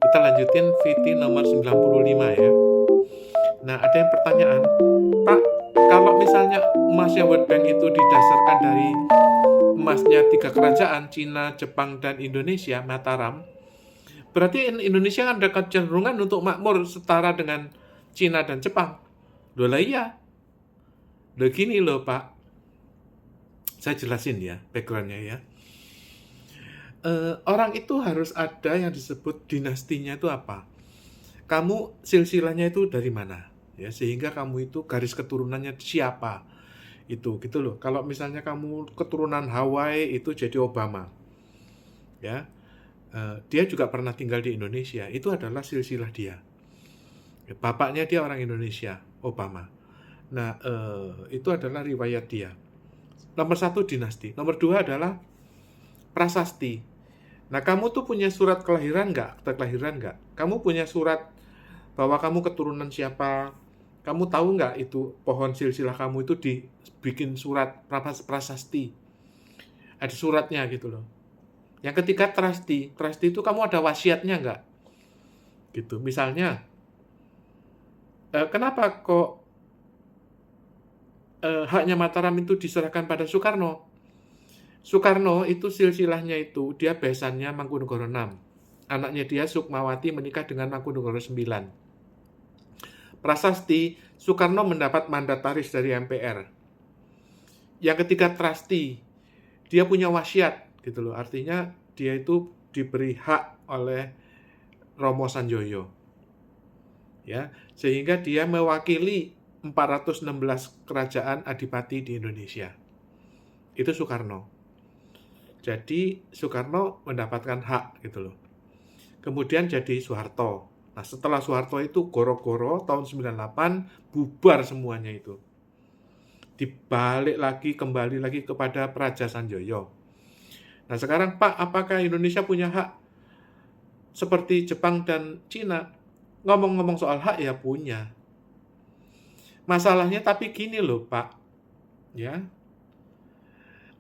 Kita lanjutin VT nomor 95 ya. Nah, ada yang pertanyaan, Pak, kalau misalnya emasnya World Bank itu didasarkan dari emasnya 3 kerajaan, Cina, Jepang, dan Indonesia, Mataram, berarti Indonesia kan ada kecenderungan untuk makmur setara dengan Cina dan Jepang. Loh lah iya. Loh gini loh Pak, saya jelasin ya backgroundnya ya. Orang itu harus ada yang disebut dinastinya itu apa. Kamu silsilahnya itu dari mana? Ya, sehingga kamu itu garis keturunannya siapa? Itu gitu loh. Kalau misalnya kamu keturunan Hawaii itu jadi Obama. Ya. Dia juga pernah tinggal di Indonesia. Itu adalah silsilah dia. Bapaknya dia orang Indonesia, Obama. Nah, itu adalah riwayat dia. Nomor 1 dinasti. Nomor 2 adalah prasasti. Nah, kamu tuh punya surat kelahiran nggak? Akte kelahiran nggak? Kamu punya surat bahwa kamu keturunan siapa? Kamu tahu nggak itu pohon silsilah kamu itu dibikin surat prasasti? Ada suratnya gitu loh. Yang ketiga trasti. Trasti itu kamu ada wasiatnya nggak? Gitu. Misalnya, kenapa kok haknya Mataram itu diserahkan pada Soekarno? Soekarno itu silsilahnya itu, dia besannya Mangkunegoro 6. Anaknya dia Sukmawati menikah dengan Mangkunegoro 9. Prasasti, Soekarno mendapat mandataris dari MPR. Yang ketiga trasti, dia punya wasiat gitu loh. Artinya dia itu diberi hak oleh Romo Sanjoyo. Ya, sehingga dia mewakili 416 kerajaan adipati di Indonesia. Itu Soekarno. Jadi Soekarno mendapatkan hak gitu loh. Kemudian jadi Soeharto. Nah, setelah Soeharto itu goro-goro tahun 98 bubar semuanya itu. Dibalik lagi, kembali lagi kepada Praja Sanjoyo. Nah, sekarang Pak, apakah Indonesia punya hak seperti Jepang dan Cina? Ngomong-ngomong soal hak ya punya. Masalahnya tapi gini loh Pak, ya.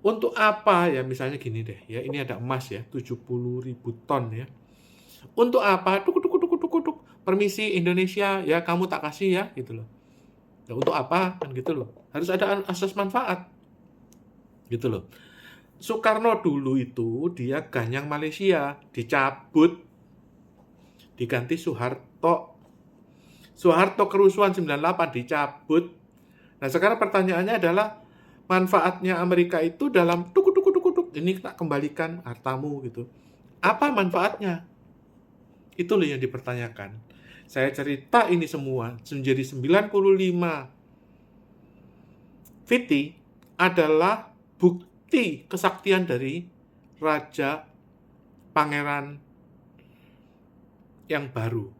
Untuk apa ya, misalnya gini deh ya, ini ada emas ya, 70.000 ton ya. Untuk apa? Tuk, tuk, tuk, tuk, tuk, tuk. Permisi Indonesia ya, kamu tak kasih ya gitu loh. Ya, untuk apa kan gitu loh. Harus ada asas manfaat gitu loh. Soekarno dulu itu dia ganyang Malaysia, dicabut, diganti Soeharto. Soeharto kerusuhan 98 dicabut. Nah, sekarang pertanyaannya adalah manfaatnya Amerika itu dalam tuk tuk tuk tuk, ini tak kembalikan hartamu gitu. Apa manfaatnya? Itu loh yang dipertanyakan. Saya cerita ini semua menjadi 95 Fiti adalah bukti kesaktian dari Raja Pangeran yang baru.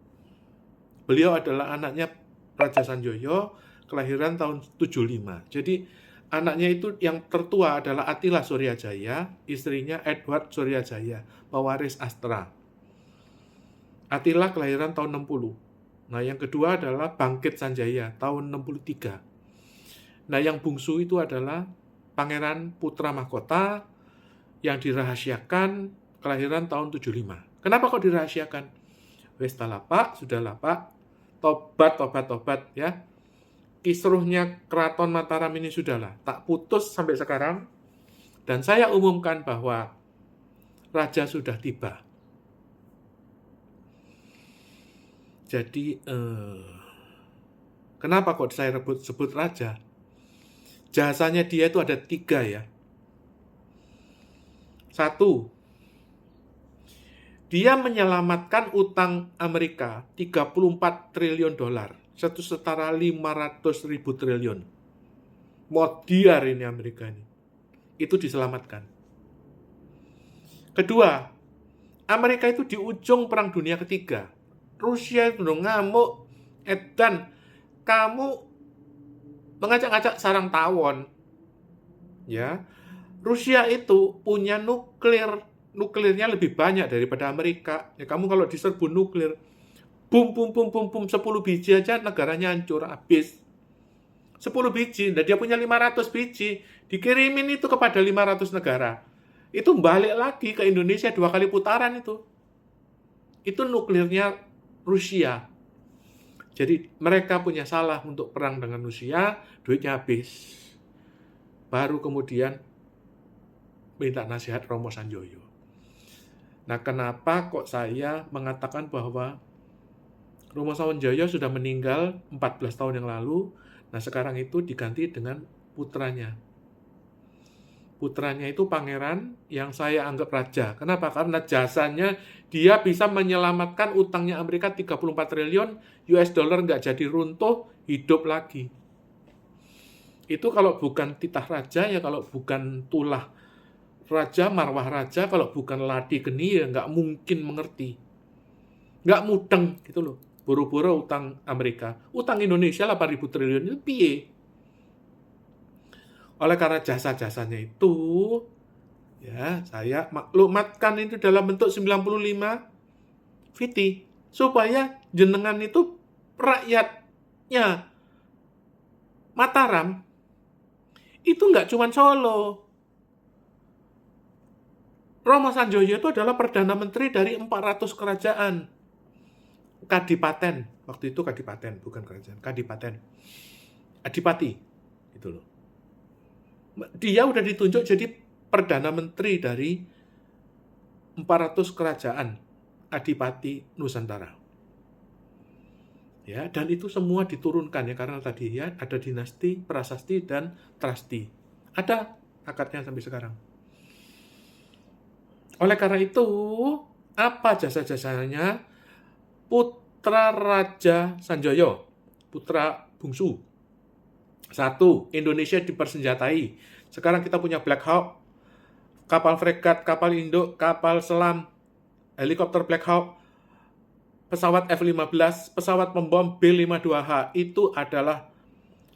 Beliau adalah anaknya Raja Sanjoyo, kelahiran tahun 75. Jadi anaknya itu yang tertua adalah Attila Suryajaya, istrinya Edward Suryajaya, pewaris Astra. Attila kelahiran tahun 60. Nah, yang kedua adalah Bangkit Sanjaya tahun 63. Nah, yang bungsu itu adalah Pangeran Putra Mahkota yang dirahasiakan kelahiran tahun 75. Kenapa kok dirahasiakan? Wes Pak, sudahlah Pak. Tobat ya. Kisruhnya Keraton Mataram ini sudahlah, tak putus sampai sekarang. Dan saya umumkan bahwa Raja sudah tiba. Jadi, kenapa kok saya sebut Raja? Jasanya dia itu ada 3 ya. 1, dia menyelamatkan utang Amerika 34 triliun dolar. Satu setara 500.000 triliun. Modiar ini Amerika ini. Itu diselamatkan. Kedua, Amerika itu di ujung Perang Dunia Ketiga. Rusia itu udah ngamuk, edan, kamu mengacak-acak sarang tawon. Ya, Rusia itu punya nuklirnya lebih banyak daripada Amerika. Ya, kamu kalau diserbu nuklir, bum 10 biji aja negaranya hancur habis. 10 biji, dan dia punya 500 biji, dikirimin itu kepada 500 negara. Itu balik lagi ke Indonesia 2 kali putaran itu. itu nuklirnya Rusia. Jadi mereka punya salah untuk perang dengan Rusia, duitnya habis. Baru kemudian minta nasihat Romo Sanjoyo. Nah, kenapa kok saya mengatakan bahwa Romo Sanjoyo sudah meninggal 14 tahun yang lalu, nah sekarang itu diganti dengan putranya. Putranya itu pangeran yang saya anggap raja. Kenapa? Karena jasanya dia bisa menyelamatkan utangnya Amerika 34 triliun US dollar nggak jadi runtuh, hidup lagi. Itu kalau bukan titah raja, ya kalau bukan tulah raja, marwah raja, kalau bukan ladi geni, ya nggak mungkin mengerti. Nggak mudeng gitu loh. Boro-boro utang Amerika. Utang Indonesia 8.000 triliun itu piye? Oleh karena jasa-jasanya itu, ya saya maklumatkan itu dalam bentuk 95 Viti. Supaya jenengan itu rakyatnya Mataram, itu nggak cuma Solo. Romo Sanjoyo itu adalah Perdana Menteri dari 400 kerajaan. Kadipaten. Waktu itu kadipaten, bukan kerajaan. Kadipaten. Adipati. Gitu loh. Dia udah ditunjuk jadi Perdana Menteri dari 400 kerajaan. Adipati Nusantara. Ya, dan itu semua diturunkan ya, karena tadi ya ada dinasti, prasasti, dan trasti. Ada akadnya sampai sekarang. Oleh karena itu, apa jasa-jasanya putra Raja Sanjoyo, putra bungsu? 1, Indonesia dipersenjatai. Sekarang kita punya Black Hawk, kapal fregat, kapal induk, kapal selam, helikopter Black Hawk, pesawat F-15, pesawat pembom B-52H. Itu adalah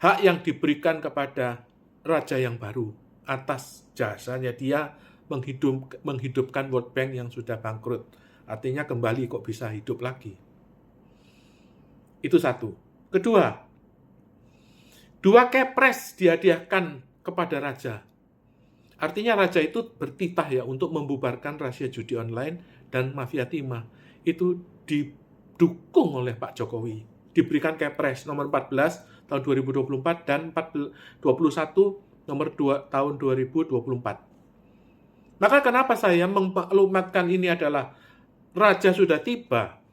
hak yang diberikan kepada raja yang baru atas jasanya dia menghidupkan World Bank yang sudah bangkrut. Artinya kembali kok bisa hidup lagi. Itu 1. Kedua, 2 kepres dihadiahkan kepada raja. Artinya raja itu bertitah ya untuk membubarkan rahasia judi online dan mafia timah. Itu didukung oleh Pak Jokowi. Diberikan kepres nomor 14 tahun 2024 dan 21 nomor 2 tahun 2024. Maka kenapa saya memaklumatkan ini adalah raja sudah tiba.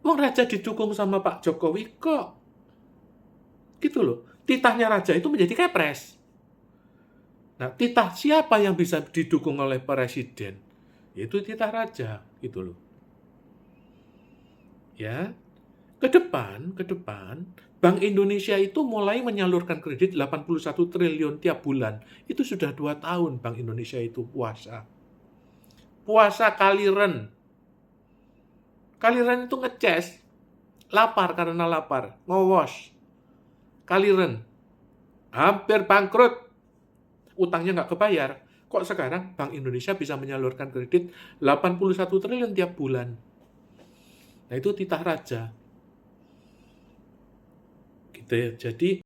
Raja didukung sama Pak Jokowi kok. Gitu loh. Titahnya raja itu menjadi kepres. Nah, titah siapa yang bisa didukung oleh presiden? Yaitu titah raja, gitu loh. Ya. Ke depan, Bank Indonesia itu mulai menyalurkan kredit 81 triliun tiap bulan. Itu sudah 2 tahun Bank Indonesia itu puasa. Puasa kaliren. Kaliren itu ngeces. Lapar karena lapar. Ngowos. Kaliren. Hampir bangkrut. Utangnya nggak kebayar. Kok sekarang Bank Indonesia bisa menyalurkan kredit 81 triliun tiap bulan? Nah, itu titah raja. Gitu ya. Jadi